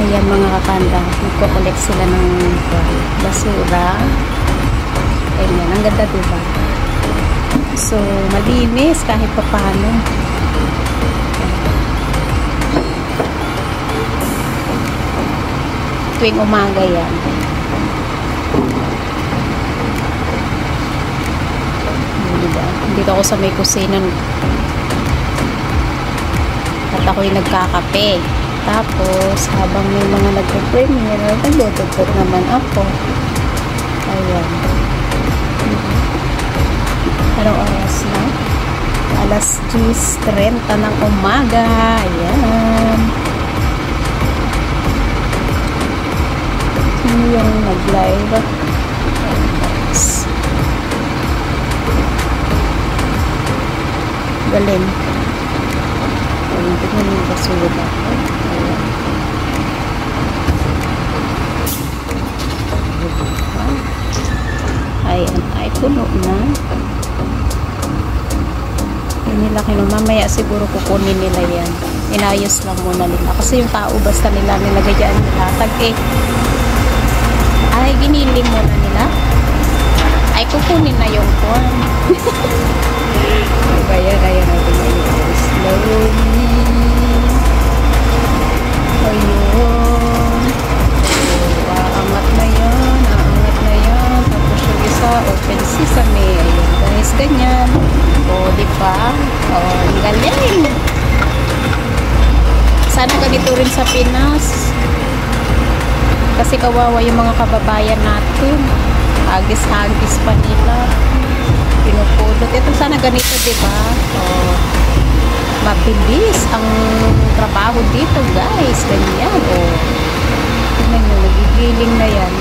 Ayan mga kakanda, nagko-collect sila ng basura. Ayan, ang ganda diba? So, malinis kahit pa paano. Tuwing umaga yan. Diba? Dito ako sa may kusina at ako'y nagkakape. Tapos, habang may mga nagpo-premiere, naglutot naman ako. Ayan. Anong oras na? Alas 10:30 ng umaga. Ayan. Sino yung nag-live? Galing. Ayan, tignan yung basura. Ayan, ay puno na. Nila kinuha. Mamaya siguro kukunin nila yan. Inayos lang muna nila. Kasi yung tao basta nila nilagay dyan nilatag eh. Ay, giniling muna nila. Ay, kukunin na yung corn. Diba yan? Ayan natin yung slowly. Ayun. Aangat na yan. Aangat na yan. Tapos yung isa, open sesame. Ayun guys, ganyan. O, diba? O, ang galing. Sana ganito rin sa Pinas. Kasi kawawa yung mga kababayan natin. Hagis-hagis pa nila. Pinupulot. Ito sana ganito, diba? O, mabilis ang trabaho dito, guys. Ganyan. O, tignan nyo, nagigiling na yan.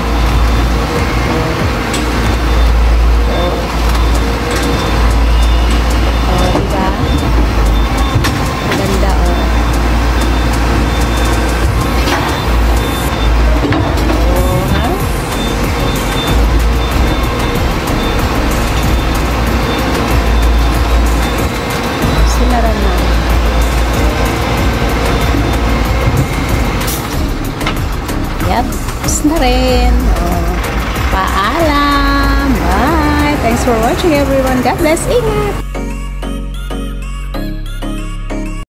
Yep, tapos na rin. Paalam. Bye. Thanks for watching everyone. God bless. Ingat.